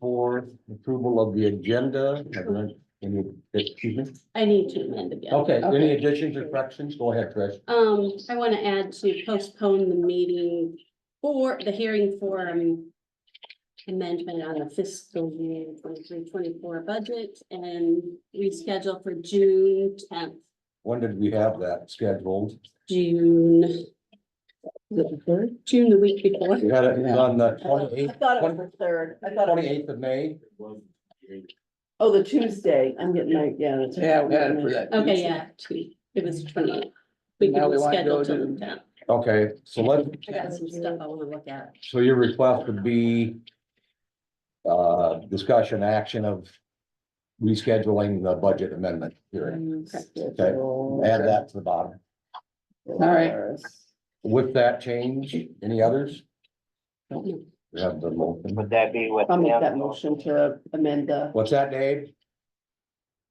24th, approval of the agenda. Excuse me? I need to amend again. Okay, any Okay. additions or corrections? Go ahead, Trish. I want to add to postpone the meeting for the hearing for amendment on the fiscal year 23-24 budget and reschedule for June 10th. When did we have that scheduled? June, June the week before. We had it Yeah. on the I 28th, thought it was the third. I thought it was, 28th of May. oh, the Tuesday. I'm getting my, yeah. that's- Yeah, we had it for that. Okay, yeah, it was 28th. We Now can we want to go reschedule till to- the 10th. Okay, so let's, I got some stuff I want to look at. so your request would be discussion action of rescheduling the budget amendment hearing. Okay, add that to the bottom. All right. With that change, any others? No. We have the motion. Would that be with I'll make them? that motion to amend the, What's that, Dave?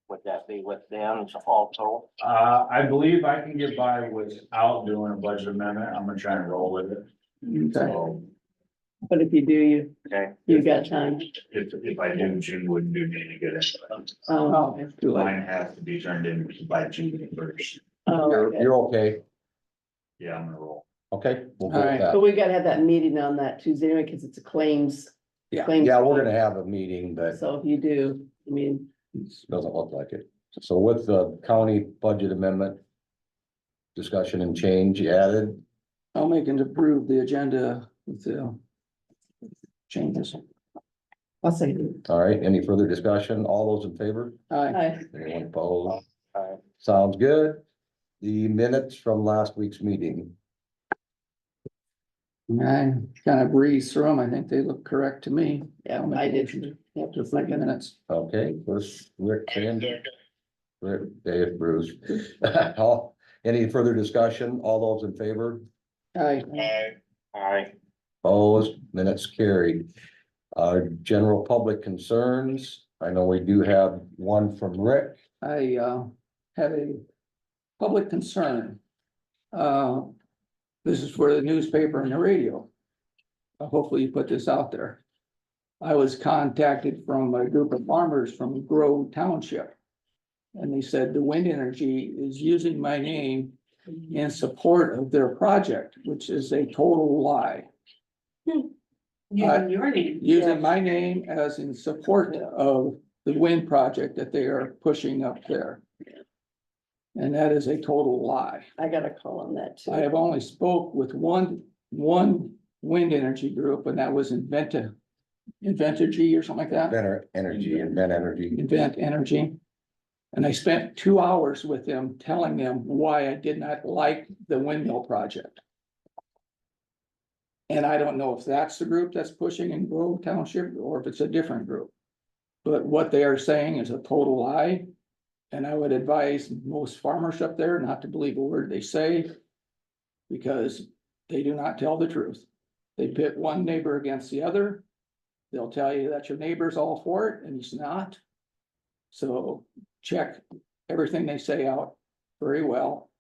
Would that be with them also? I believe I can get by without doing a budget amendment. I'm gonna try and roll with it. Okay. So but if you do, Okay. you got time. if I do, June wouldn't do me any good. Oh, it's too late. Mine has to be turned in by June first. Oh, okay. You're okay. Yeah, I'm gonna roll. Okay, we'll go All with right. that. But we gotta have that meeting on that Tuesday anyway, because it's a claims. Yeah. claims Yeah, we're meeting. gonna have a meeting, but So if you do, I mean, it doesn't look like it. So with the county budget amendment discussion and change added, I'll make and approve the agenda with the changes. I'll say it. all right, any further discussion? All those in favor? Aye. Aye. Anyone opposed? Aye. Sounds good. The minutes from last week's meeting. I kind of breezed through them. I think they look correct to me. Yeah, I'll make I a did. motion Yep, to just approve like the minutes. Okay, first Rick and Rick, Dave, Bruce. All, any further discussion? All those in favor? Aye. Aye. Opposed, minutes carried. General public concerns. I know we do have one from Rick. I have a public concern. This is for the newspaper and the radio. Hopefully you put this out there. I was contacted from a group of farmers from Grove Township. And they said the wind energy is using my name in support of their project, which is a total lie. Using your name. Using my name as in support of the wind project that they are pushing up there. And that is a total lie. I got a call on that too. I have only spoke with one wind energy group, and that was Inventergy or something like that. Better Energy and Ben Energy. Invent Energy. And I spent 2 hours with them, telling them why I did not like the windmill project. And I don't know if that's the group that's pushing in Grove Township or if it's a different group. But what they are saying is a total lie. And I would advise most farmers up there not to believe a word they say. Because they do not tell the truth. They pit one neighbor against the other. They'll tell you that your neighbor's all for it and he's not. So check everything they say out very well.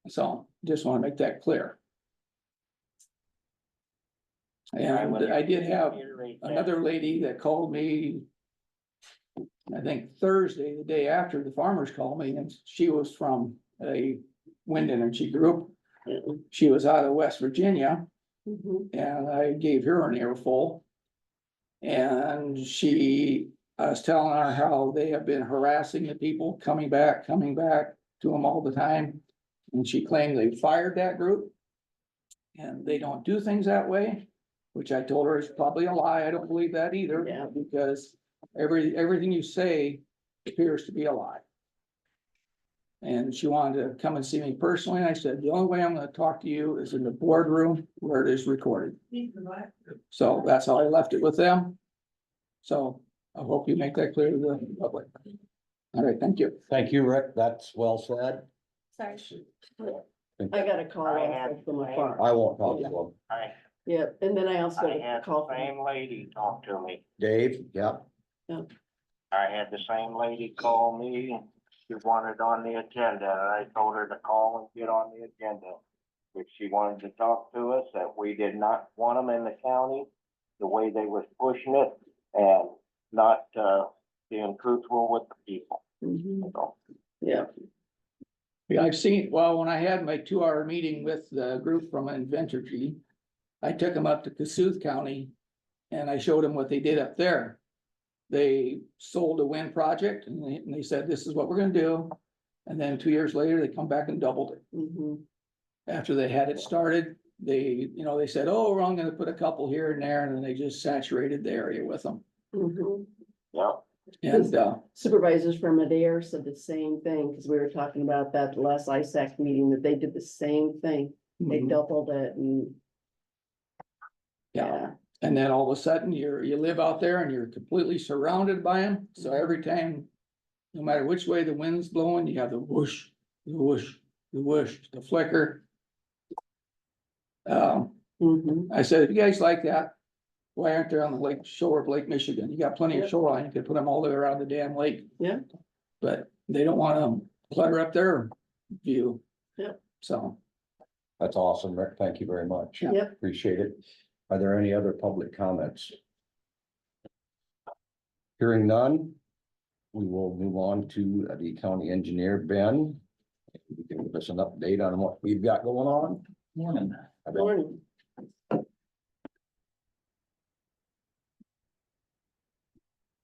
So just want to make that clear. And I did have another lady that called me. I think Thursday, the day after the farmers called me, and she was from a wind energy group. She was out of West Virginia. Mhm. And I gave her an earful. And I was telling her how they have been harassing the people, coming back to them all the time. And she claimed they fired that group. And they don't do things that way, which I told her is probably a lie. I don't believe that either. Yeah. Because everything you say appears to be a lie. And she wanted to come and see me personally. And I said, the only way I'm gonna talk to you is in the boardroom where it is recorded. So that's how I left it with them. So I hope you make that clear to the public. All right, thank you. Thank you, Rick. That's well said. Sorry. I got a call I also had from a the farm. I won't talk to him. I, Yeah, and then I also I got a had call the from, same lady talk to me. Dave, yeah, I had the same lady call me. She wanted on the agenda. And I told her to call and get on the agenda. If she wanted to talk to us, that we did not want them in the county. the way they was pushing it and not, being truthful with the people, Mhm. so. Yeah, Yeah, I've seen, well, when I had my 2-hour meeting with the group from Inventorgy, I took them up to Cassuth County and I showed them what they did up there. They sold a wind project and they said, this is what we're gonna do. And then 2 years later, they come back and doubled it. mhm. After they had it started, they, they said, oh, we're only gonna put a couple here and there, and then they just saturated the area with them. Mhm. Yeah, And, Supervisors from Adair said the same thing, because we were talking about that last ISAC meeting, that they did the same thing. They mhm, doubled it and. yeah, and then all of a sudden, you live out there and you're completely surrounded by them, so every time. No matter which way the wind's blowing, you have the whoosh, the whoosh, the whoosh, the flicker. Mhm. I said, if you guys like that, why aren't they on the lake shore of Lake Michigan? You got plenty of Yep. shoreline, you could put them all the way around the damn lake. Yeah. But they don't wanna clutter up their view. Yep. So, That's awesome, Rick. Thank you very much. Yep. Appreciate it. Are there any other public comments? Hearing none, we will move on to the county engineer, Ben. If you can give us an update on what we've got going on. Morning. Morning.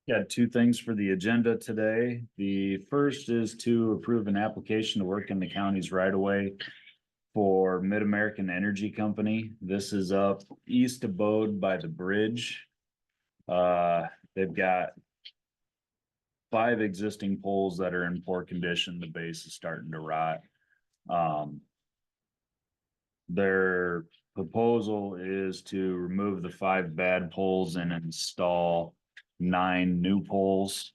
Got two things for the agenda today. The first is to approve an application to work in the county's right of way for Mid-American Energy Company. This is up east of Bode by the bridge. They've got 5 existing poles that are in poor condition. The base is starting to rot. Their proposal is to remove the 5 bad poles and install 9 new poles.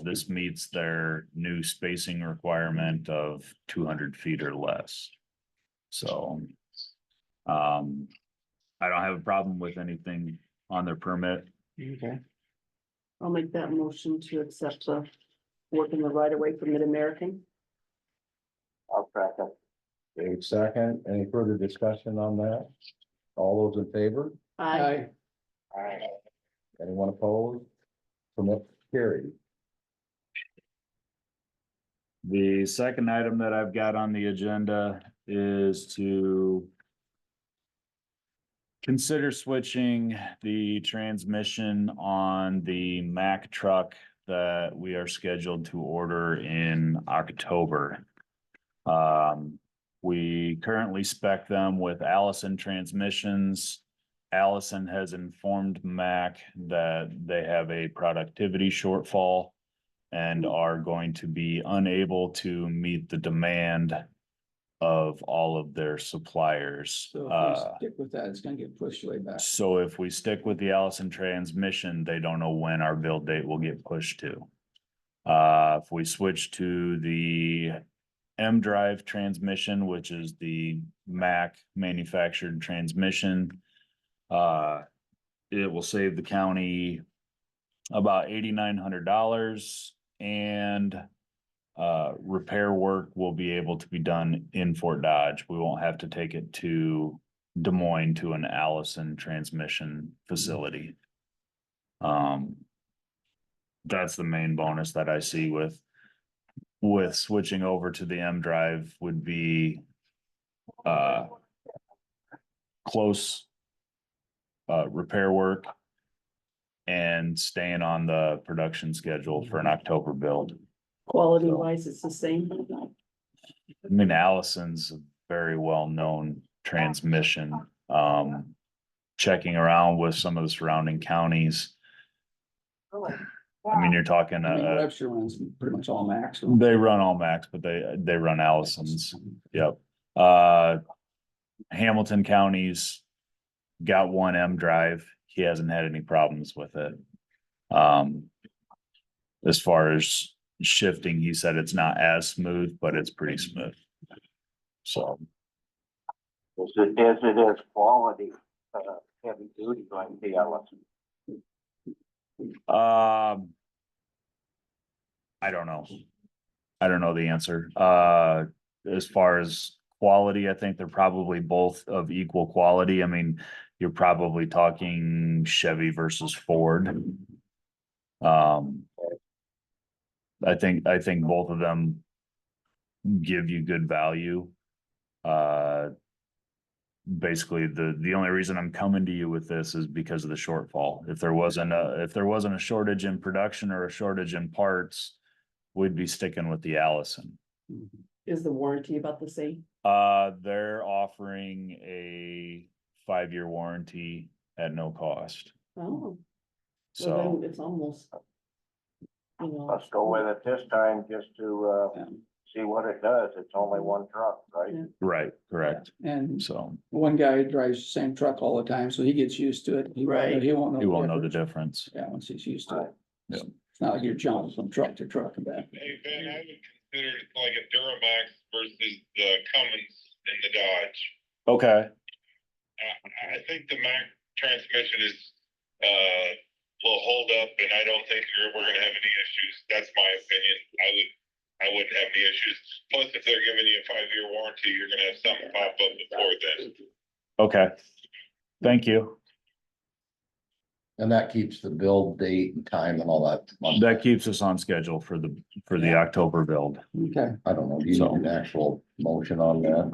This meets their new spacing requirement of 200 feet or less. So, I don't have a problem with anything on their permit. okay, I'll make that motion to accept the work in the right of way for Mid-American. I'll second. Dave second. Any further discussion on that? All those in favor? I, Alright, Anyone opposed? Permit carried. The second item that I've got on the agenda is to consider switching the transmission on the Mack truck that we are scheduled to order in October. We currently spec them with Allison transmissions. Allison has informed Mack that they have a productivity shortfall and are going to be unable to meet the demand of all of their suppliers. so if we stick with that, it's gonna get pushed way back. So if we stick with the Allison transmission, they don't know when our build date will get pushed to. If we switch to the M drive transmission, which is the Mack manufactured transmission, it will save the county about $8,900, and repair work will be able to be done in Fort Dodge. We won't have to take it to Des Moines to an Allison transmission facility. That's the main bonus that I see with switching over to the M drive would be close repair work and staying on the production schedule for an October build. quality wise, it's the same. I mean, Allison's a very well-known transmission. Checking around with some of the surrounding counties. I mean, you're talking, I mean, Webster runs pretty much all max. so- they run all Max, but they run Allison's. Yep. Hamilton County's got one M drive. He hasn't had any problems with it. As far as shifting, he said it's not as smooth, but it's pretty smooth. So, is it quality, heavy duty going to be Allison? I don't know. I don't know the answer. As far as quality, I think they're probably both of equal quality. I mean, you're probably talking Chevy versus Ford. I think both of them give you good value. Basically, the only reason I'm coming to you with this is because of the shortfall. If there wasn't a shortage in production or a shortage in parts, we'd be sticking with the Allison. Is the warranty about the same? They're offering a 5-year warranty at no cost. Oh, well So, then it's almost. You know, Let's go with it this time just to, Yeah. see what it does. It's only one truck, right? Yeah. right, correct. And So one guy drives the same truck all the time, so he gets used to it. Right. He won't know. you won't know the difference. difference. Yeah, once he's used to it. Yep. It's not like you're jumping from truck to truck and back. Hey, Ben, I would consider it like a Duramax versus the Cummins and the Dodge. Okay, I think the Mack transmission is, will hold up, and I don't think we're gonna have any issues. That's my opinion. I wouldn't have any issues. Plus, if they're giving you a 5-year warranty, you're gonna have something pop up before then. okay. Thank you. And that keeps the build date and time and all that. That keeps us on schedule for the October build. Okay, I don't know, do you need an actual motion on that?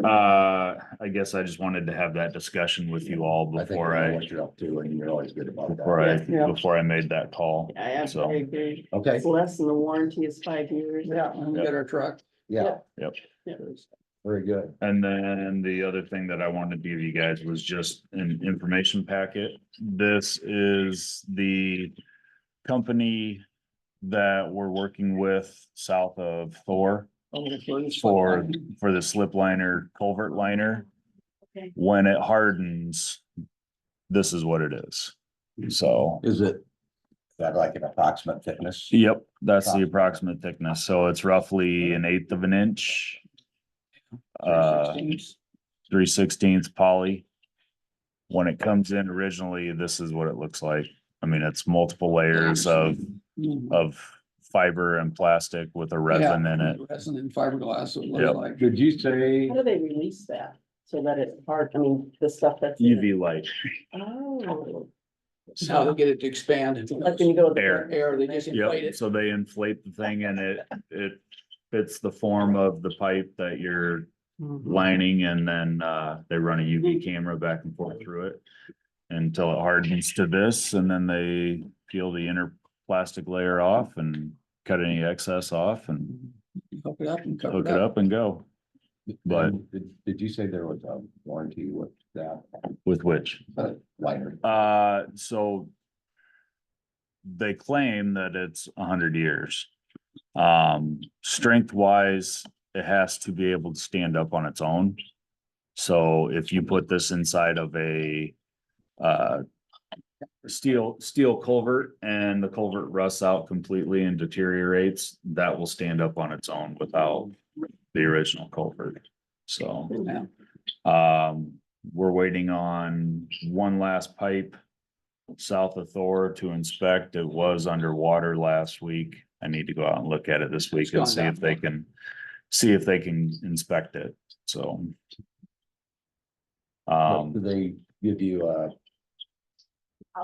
I guess I just wanted to have that discussion with you all I think before I know I, what you're up to, and you're always good about before that. I, Yeah. before I made that call. I So, absolutely agree. Okay, It's less than the warranty is 5 years. yeah, and we got our truck. yeah, yep. very good. And then the other thing that I wanted to give you guys was just an information packet. This is the company that we're working with south of Thor for the slip liner, culvert liner. Okay. When it hardens, this is what it is. So, Is it that like an approximate thickness? yep, that's the approximate thickness. So it's roughly 1/8 of an inch. 3/16 poly. When it comes in originally, this is what it looks like. I mean, it's multiple layers of fiber and plastic with a resin in it. Resin and fiberglass, it looks Yep. like. Did you say, How do they release that? So that it's hard, I mean, the stuff that's. in it? UV light. Oh, How they get it to expand. like when you go to the. Air. Air, they just inflate Yep, it. so they inflate the thing and it fits the form of the pipe that you're lining, and then they run a UV camera back and forth through it until it hardens to this, and then they peel the inner plastic layer off and cut any excess off and Hook it up and cover hook it it up. up and go. But did you say there was a warranty with that with which, liner? so they claim that it's 100 years. Strength wise, it has to be able to stand up on its own. So if you put this inside of a steel culvert and the culvert rusts out completely and deteriorates, that will stand up on its own without the original culvert. So, Yeah. we're waiting on one last pipe south of Thor to inspect. It was underwater last week. I need to go out and look at it this week and see if they can inspect it. So. Do they give you a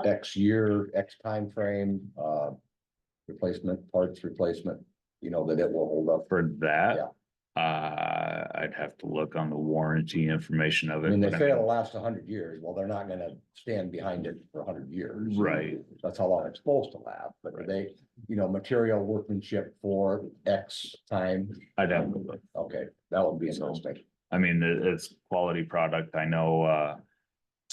X year, X time frame, replacement, parts replacement, you know, that it will hold up? For that, I'd have to look on the warranty information of I it. mean, they but say it'll last 100 years. Well, they're not gonna stand behind it for 100 years. Right. That's how long it's supposed to last, but Right. they, you know, material workmanship for X time. I'd have to look. Okay, that would be So- interesting. I mean, it's quality product. I know,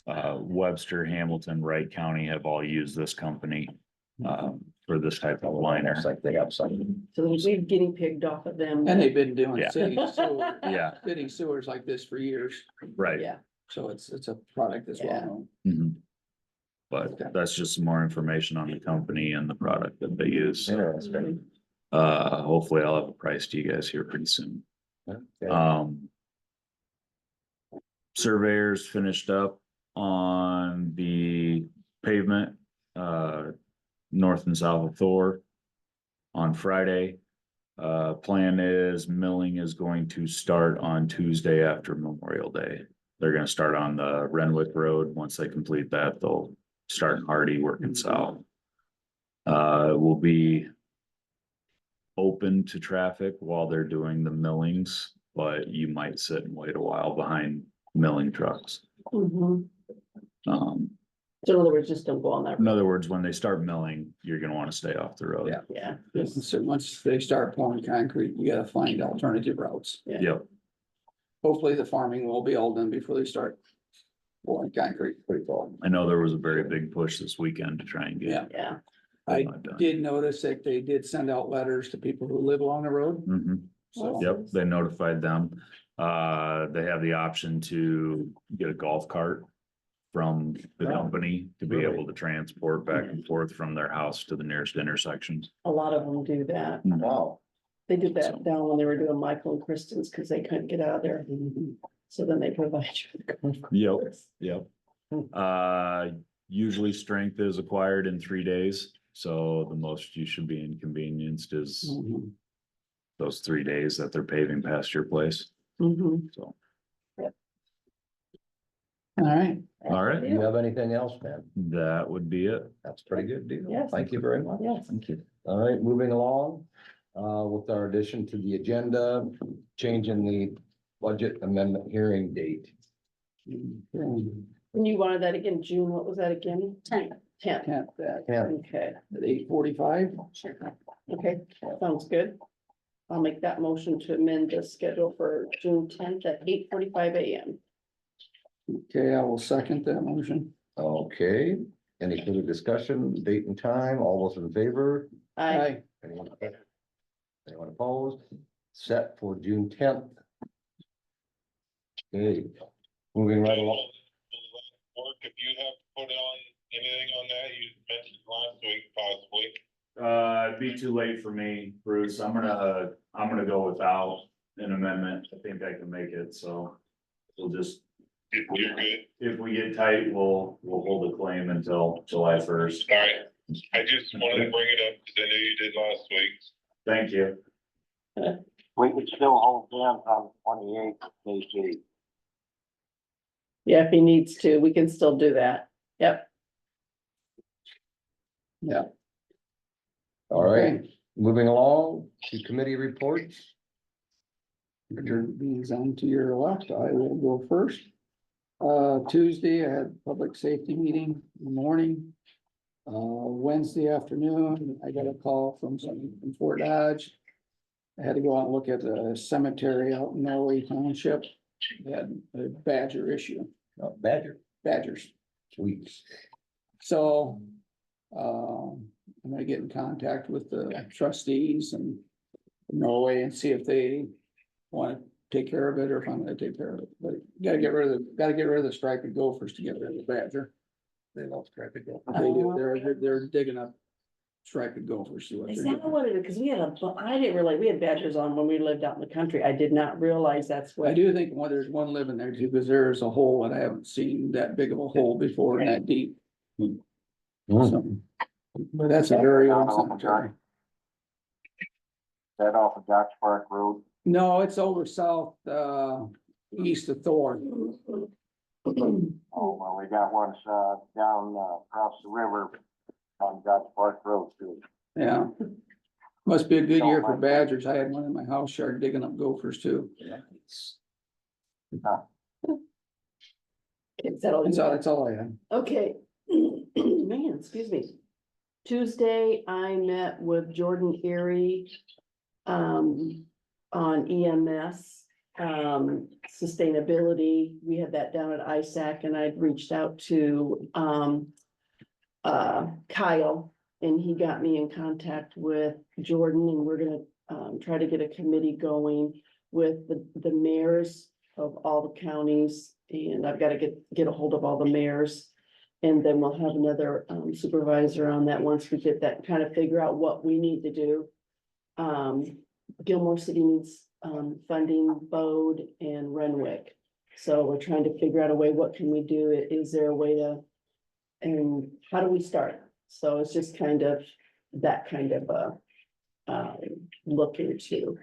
Webster, Hamilton, Wright County have all used this company, for this type of liner. Looks like they have something. So we're getting pigged off of them. And they've been doing Yeah. city sewer, Yeah, city sewers like this for years. right. Yeah, So it's a product that's well known. Mhm. But that's just some more information on the company and the product that they use. Interesting. Hopefully I'll have a price to you guys here pretty soon. Okay. Surveyors finished up on the pavement, north and south of Thor on Friday. Plan is milling is going to start on Tuesday after Memorial Day. They're gonna start on the Renwick Road. Once they complete that, they'll start in Hardy working south. Will be open to traffic while they're doing the millings, but you might sit and wait a while behind milling trucks. Mhm. Um, So in other words, just don't go on that. in other words, when they start milling, you're gonna wanna stay off the road. Yeah. Yeah, So once they start pouring concrete, you gotta find alternative routes. yeah. Yep, Hopefully the farming will be all done before they start pouring concrete. Pretty cool. I know there was a very big push this weekend to try and Yeah. get. Yeah, I that done. did notice that they did send out letters to people who live along the road, Mhm. so. Yep, they notified them. They have the option to get a golf cart from the Oh, company to be really? able to transport back and forth from their house to the nearest intersection. a lot of them do that. Wow. They did So- that down when they were doing Michael and Kristen's because they couldn't get out of there. So then they provide you. Yep, yep. Usually strength is acquired in 3 days, so the most you should be inconvenienced is Mhm. those 3 days that they're paving past your place, Mhm. so. All right, All right, Do you have anything else, man? that would be it. That's a pretty good deal. Yes. Thank you very much. Yes. Thank you. All right, moving along, with our addition to the agenda, changing the budget amendment hearing date. And you wanted that again, June, what was that again? 10. 10. can't that, Yeah, Okay, at 8:45. okay, sounds good. I'll make that motion to amend the schedule for June 10th at 8:45 AM. Okay, I will second that motion. okay. Any further discussion, date and time, all those in favor? I, Anyone opposed? Set for June 10th. Okay, moving right along. Work, if you have to put on anything on that, you mentioned last week possibly. It'd be too late for me, Bruce. I'm gonna go without an amendment. I think I can make it, so. We'll just, If you're good, if we get tight, we'll hold the claim until July 1st. all right. I just wanted to bring it up because I know you did last week. Thank you. We could still hold them on 28th of KG. yeah, if he needs to, we can still do that. Yep. Yeah. All right, moving along to committee reports. Richard, being on to your left, I will go first. Tuesday, I had public safety meeting in the morning. Wednesday afternoon, I got a call from someone from Fort Dodge. I had to go out and look at the cemetery out in Norway Township. They had a badger issue, Badger, badgers. sweet. So, I'm gonna get in contact with the trustees and Norway and see if they wanna take care of it or if I'm gonna take care of it. But gotta get rid of the striped gophers to get rid of the badger. They love scrappy go. They do, they're digging up striped gophers, see what Is they're that doing. what it is? Cause we had I didn't realize, we had badgers on when we lived out in the country. I did not realize that's I what. do think there's one living there too, because there's a hole and I haven't seen that big of a hole before and that deep. So, but that's a very old cemetery. That off of Dutch Park Road. No, it's over south, east of Thorn. Oh, well, we got one, down, across the river on Dutch Park Road too. Yeah. Must be a good year for badgers. I had one in my house yard digging up gophers too. Is that all you have? That's all I had. Okay, man, excuse me. Tuesday, I met with Jordan Erie. On EMS, sustainability. We had that down at ISAC and I'd reached out to, Kyle. And he got me in contact with Jordan and we're gonna, try to get a committee going with the mayors of all the counties. And I've got to get a hold of all the mayors. And then we'll have another supervisor on that once we get that, kind of figure out what we need to do. Gilmore City needs funding, Bode and Renwick. So we're trying to figure out a way, what can we do? Is there a way to, and how do we start? So it's just kind of that kind of look into.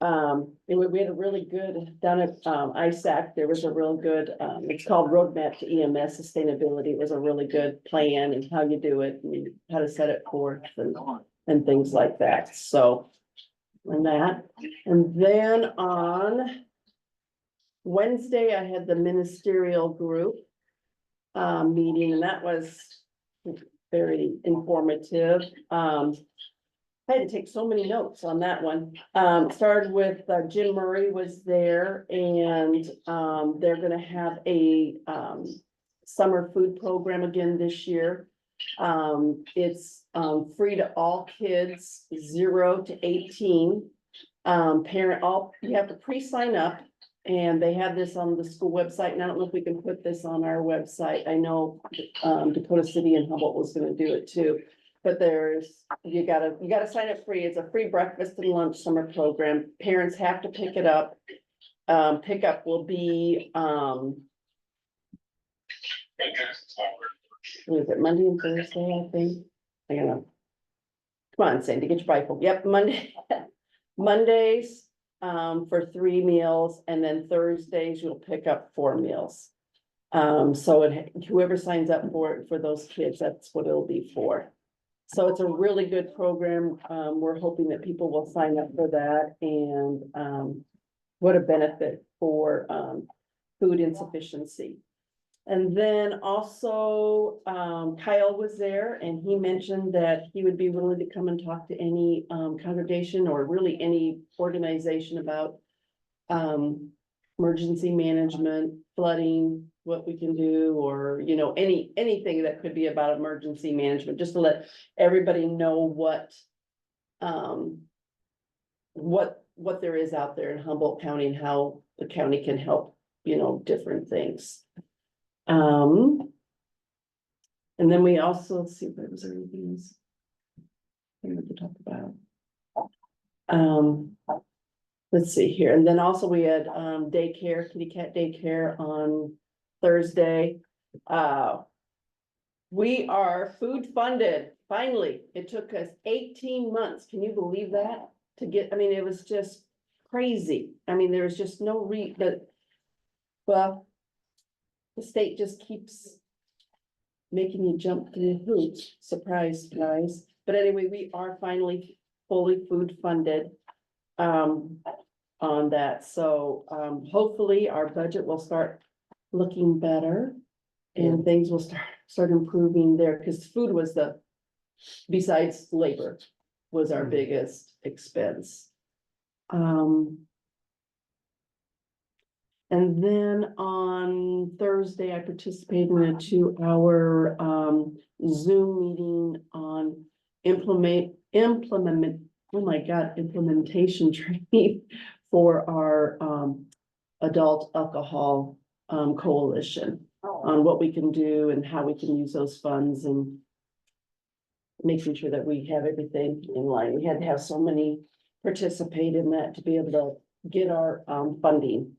We had a really good, down at, ISAC, there was a real good, it's called Roadmap to EMS Sustainability. It was a really good plan and how you do it and how to set it forth and things like that. So, and that, and then on Wednesday, I had the ministerial group meeting, and that was very informative. I had to take so many notes on that one. Started with Jim Murray was there, and they're gonna have a summer food program again this year. It's free to all kids 0 to 18. You have to pre-sign up, and they have this on the school website, and I don't know if we can put this on our website. I know Dakota City and Humboldt was gonna do it too. But you gotta sign up free. It's a free breakfast and lunch summer program. Parents have to pick it up. Pickup will be, what is it, Monday and Thursday, I think? I don't know. Come on, Sandy, get your Bible. Yep, Mondays, for 3 meals, and then Thursdays you'll pick up 4 meals. So whoever signs up for it, for those kids, that's what it'll be for. So it's a really good program. We're hoping that people will sign up for that, and what a benefit for food insufficiency. And then also Kyle was there, and he mentioned that he would be willing to come and talk to any congregation or really any organization about emergency management, flooding, what we can do, or, you know, anything that could be about emergency management, just to let everybody know what there is out there in Humboldt County and how the county can help, you know, different things. And then we also, let's see, if there was anything else I wanted to talk about. Let's see here, and then also we had daycare, kitty cat daycare on Thursday. We are food funded, finally. It took us 18 months, can you believe that? To get, I mean, it was just crazy. I mean, there was just no well, the state just keeps making you jump through hoops, surprise, guys. But anyway, we are finally fully food funded on that. So hopefully our budget will start looking better and things will start improving there, because food was besides labor, was our biggest expense. And then on Thursday, I participated in a 2-hour Zoom meeting on implementation training for our adult alcohol coalition, on what we can do and how we can use those funds, and making sure that we have everything in line. We had to have so many participate in that to be able to get our funding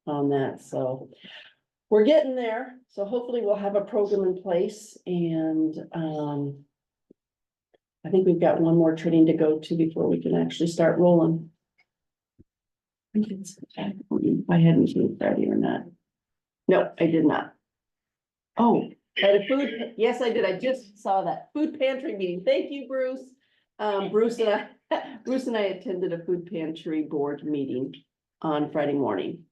on that. So we're getting there. So hopefully we'll have a program in place, and I think we've got one more training to go to before we can actually start rolling. I hadn't seen Friday or not. No, I did not. Oh, at a food, yes, I did. I just saw that food pantry meeting. Thank you, Bruce. Bruce and I attended a food pantry board meeting on Friday morning.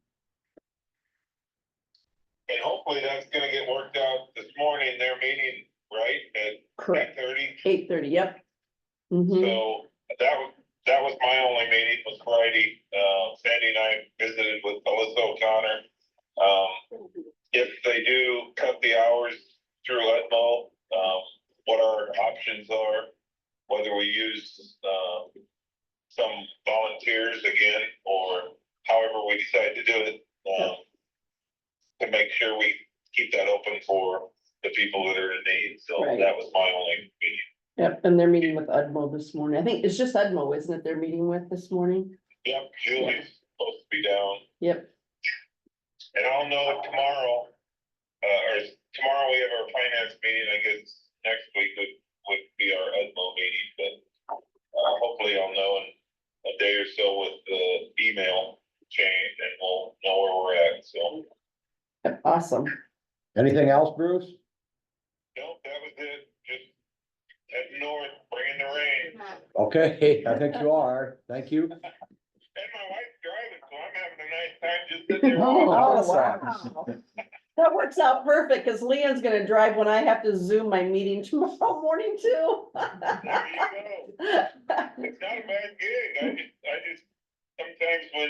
And hopefully that's gonna get worked out this morning, their meeting, right, at Correct. 8:30? 8:30, yep. Mhm. So that was my only meeting, was Friday. Sandy and I visited with Melissa O'Connor. If they do cut the hours through Edmo, what our options are, whether we use some volunteers again, or however we decide to do it, to make sure we keep that open for the people that are in need. So Right. that was my only meeting. Yep, and they're meeting with Udmo this morning. I think it's just Udmo, isn't it? They're meeting with this morning. Yep, Julie's supposed to be down. Yep. And I'll know tomorrow, or tomorrow we have our finance meeting. I guess next week would be our Udmo meeting, but hopefully so with the email chain and we'll know where we're at, so. Awesome. Anything else, Bruce? No, that was it, just heading north, bringing the rain. Okay, I think you are. Thank you. And my wife's driving, so I'm having a nice time just sitting there. Oh, watching. wow. That works out perfect, cause Leon's gonna drive when I have to Zoom my meeting tomorrow morning too. There you go. It's not a bad gig, I just, sometimes when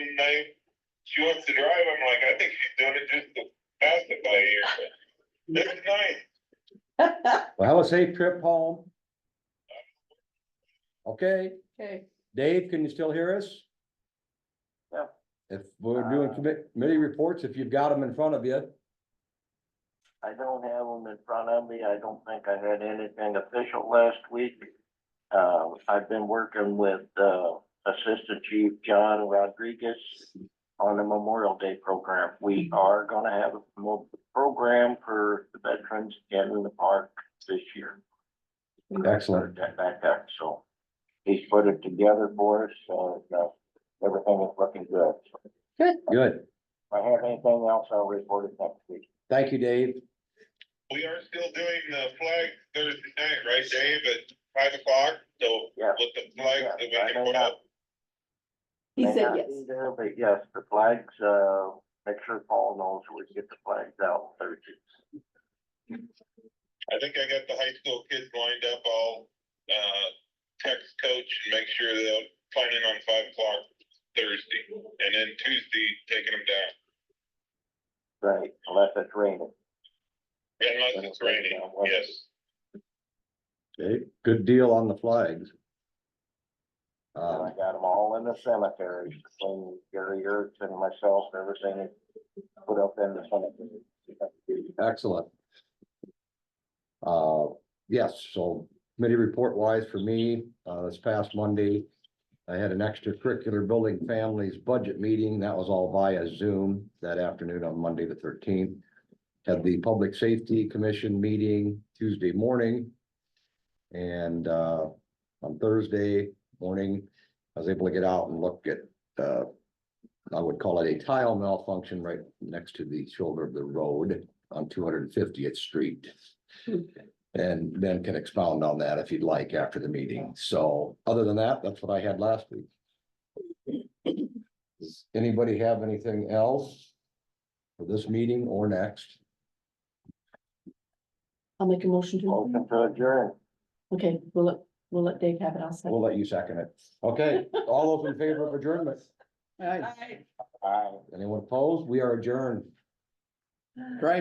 she wants to drive, I'm like, I think she's doing it just to pacify here, but this is nice. Well, have a safe trip home. Okay, Okay, Dave, can you still hear us? Yeah. If we're doing committee reports, if you've got them in front of you. I don't have them in front of me. I don't think I had anything official last week. I've been working with, Assistant Chief John Rodriguez on the Memorial Day program. We are gonna have a program for the veterans in the park this year. Excellent. Get back up, so he's put it together for us, so, everything is looking good. Good. If I have anything else, I'll report it next week. Thank you, Dave. We are still doing the flag Thursday night, right, Dave, at 5 o'clock, so Yeah. with the flags that we Yeah, I can may put not- up. he May said not yes. be there, But yes, the flags, make sure Paul knows we get the flags out Thursday. I think I got the high school kids lined up. I'll, text coach and make sure they're planning on 5 o'clock Thursday, and then Tuesday, taking them down. Right, unless it's raining. Unless it's raining, yes. Okay, good deal on the flags. And I got them all in the cemetery, between Gary Ertz and myself, everything is put up in the cemetery. Excellent. Yes, so committee report wise for me, this past Monday, I had an extracurricular building families budget meeting. That was all via Zoom that afternoon on Monday the 13th. Had the Public Safety Commission meeting Tuesday morning. And on Thursday morning, I was able to get out and look at, I would call it a tile malfunction right next to the shoulder of the road on 250th Street. And then can expound on that if you'd like after the meeting. So other than that, that's what I had last week. Does anybody have anything else for this meeting or next? I'll make a motion to. Motion to adjourn. Okay, we'll let Dave have it. I'll second. We'll let you second it. Okay, all those in favor of adjournment? Aye. Aye. Anyone opposed? We are adjourned. Drive